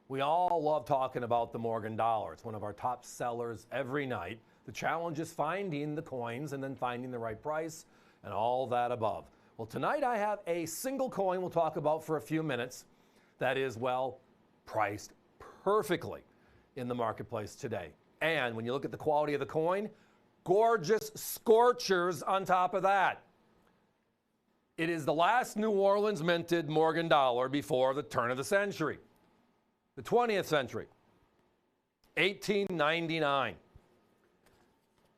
We all love talking about the Morgan dollar. It's one of our top sellers every night. The challenge is finding the coins and then finding the right price and all that above. Well, tonight I have a single coin we'll talk about for a few minutes that is, well, priced perfectly in the marketplace today. And when you look at the quality of the coin, gorgeous scorchers on top of that. It is the last New Orleans minted Morgan dollar before the turn of the century, the 20th century, 1899.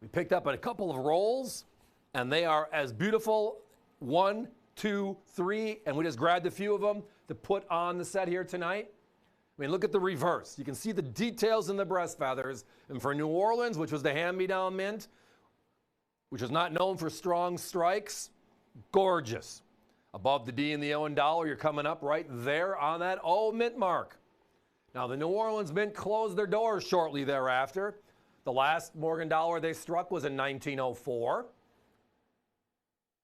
We picked up a couple of rolls, and they are as beautiful, 1, 2, 3, and we just grabbed a few of them to put on the set here tonight. I mean, look at the reverse. You can see the details in the breast feathers. And for New Orleans, which was the hand-me-down mint, which is not known for strong strikes, gorgeous. Above the D and the O in dollar, you're coming up right there on that O mint mark. Now, the New Orleans Mint closed their doors shortly thereafter. The last Morgan dollar they struck was in 1904.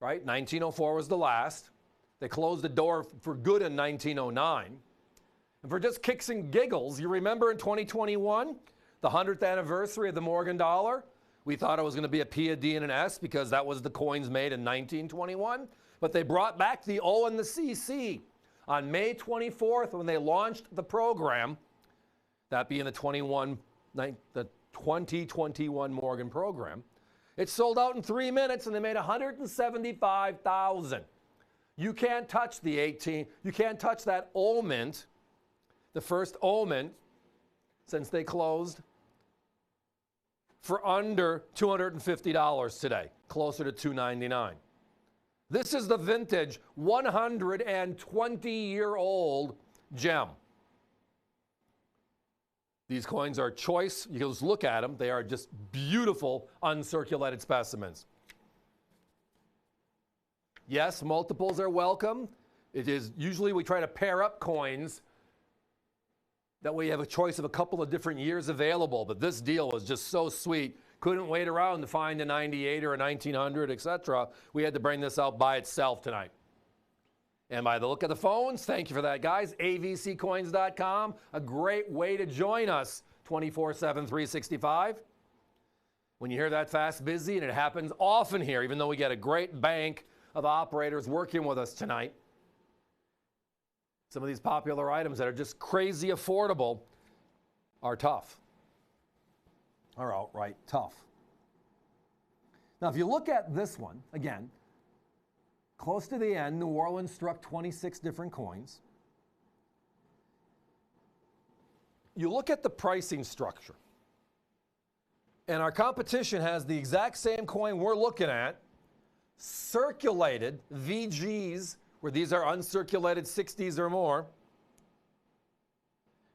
Right? 1904 was the last. They closed the door for good in 1909. And for just kicks and giggles, you remember in 2021, the 100th anniversary of the Morgan dollar? We thought it was going to be a P, a D, and an S because that was the coins made in 1921. But they brought back the O and the CC on May 24th when they launched the program, that being the 2021 Morgan program. It sold out in 3 minutes and they made $175,000. You can't touch the 18, you can't touch that O mint, the first O mint since they closed, for under $250 today, closer to $299. This is the vintage 120-year-old gem. These coins are choice. You can just look at them. They are just beautiful uncirculated specimens. Yes, multiples are welcome. It is usually we try to pair up coins. That way you have a choice of a couple of different years available. But this deal was just so sweet. Couldn't wait around to find a 98 or a 1900, etc. We had to bring this out by itself tonight. And by the look of the phones, thank you for that, guys. avccoins.com, a great way to join us 24/7, 365. When you hear that fast busy, and it happens often here, even though we get a great bank of operators working with us tonight. Some of these popular items that are just crazy affordable are tough, are outright tough. Now, if you look at this one, again, close to the end, New Orleans struck 26 different coins. You look at the pricing structure, and our competition has the exact same coin we're looking at, circulated VGs, where these are uncirculated 60s or more,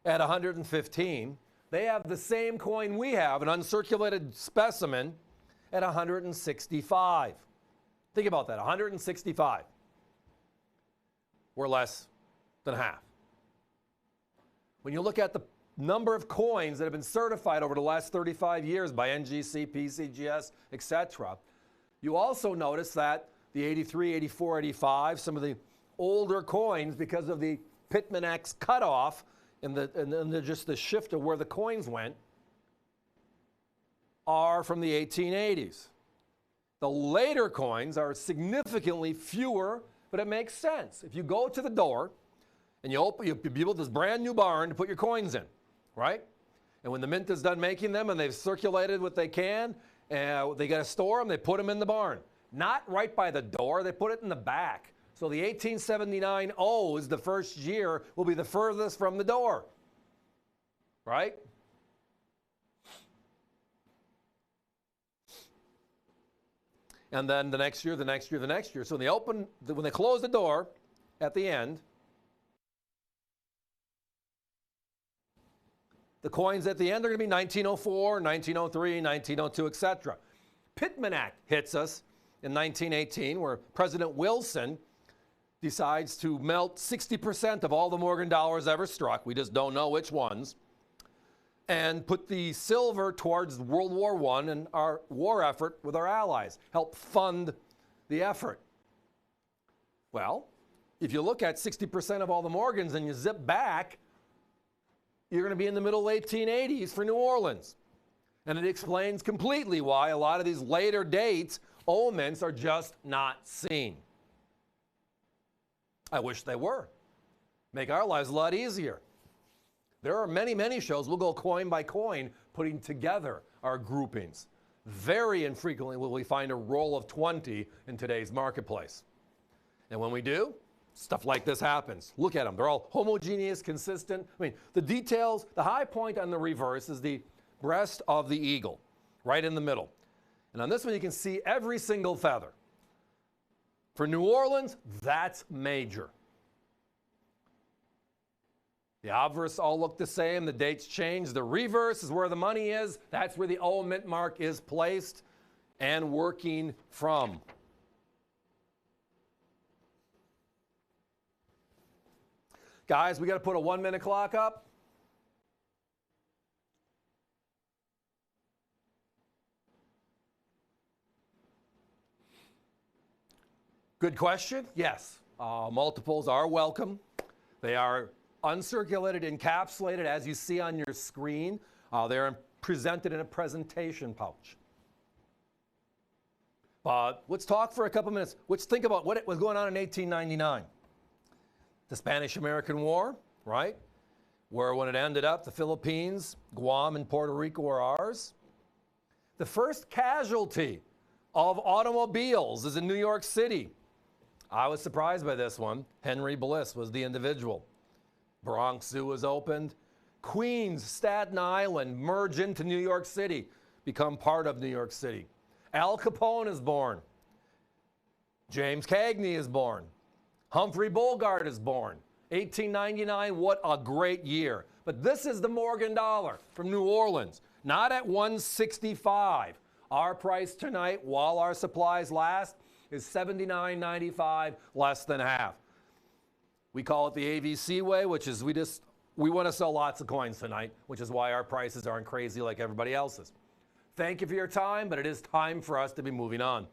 at 115. They have the same coin we have, an uncirculated specimen, at 165. Think about that, 165. We're less than half. When you look at the number of coins that have been certified over the last 35 years by NGC, PCGS, etc., you also notice that the 83, 84, 85, some of the older coins, because of the Pittman X cutoff and just the shift of where the coins went, are from the 1880s. The later coins are significantly fewer, but it makes sense. If you go to the door and you build this brand new barn to put your coins in, right? And when the mint is done making them and they've circulated what they can, they got to store them, they put them in the barn. Not right by the door, they put it in the back. So the 1879 O's, the first year, will be the furthest from the door, right? And then the next year, the next year, the next year. So when they close the door at the end, the coins at the end are going to be 1904, 1903, 1902, etc. Pittman Act hits us in 1918, where President Wilson decides to melt 60% of all the Morgan dollars ever struck. We just don't know which ones. And put the silver towards World War I and our war effort with our allies, help fund the effort. Well, if you look at 60% of all the Morgans and you zip back, you're going to be in the middle 1880s for New Orleans. And it explains completely why a lot of these later dates, omens, are just not seen. I wish they were. Make our lives a lot easier. There are many, many shows. We'll go coin by coin, putting together our groupings. Very infrequently will we find a roll of 20 in today's marketplace. And when we do, stuff like this happens. Look at them. They're all homogeneous, consistent. I mean, the details, the high point on the reverse is the breast of the eagle, right in the middle. And on this one, you can see every single feather. For New Orleans, that's major. The obverse all look the same. The dates change. The reverse is where the money is. That's where the O mint mark is placed and working from. Guys, we got to put a 1-minute clock up. Good question. Yes, multiples are welcome. They are uncirculated, encapsulated, as you see on your screen. They're presented in a presentation pouch. But let's talk for a couple minutes. Let's think about what was going on in 1899. The Spanish-American War, right? Where when it ended up, the Philippines, Guam, and Puerto Rico were ours. The first casualty of automobiles is in New York City. I was surprised by this one. Henry Bliss was the individual. Bronx Zoo was opened. Queens, Staten Island merge into New York City, become part of New York City. Al Capone is born. James Cagney is born. Humphrey Bogart is born. 1899, what a great year. But this is the Morgan dollar from New Orleans, not at 165. Our price tonight, while our supplies last, is $79.95, less than half. We call it the AVC way, which is we want to sell lots of coins tonight, which is why our prices aren't crazy like everybody else's. Thank you for your time, but it is time for us to be moving on.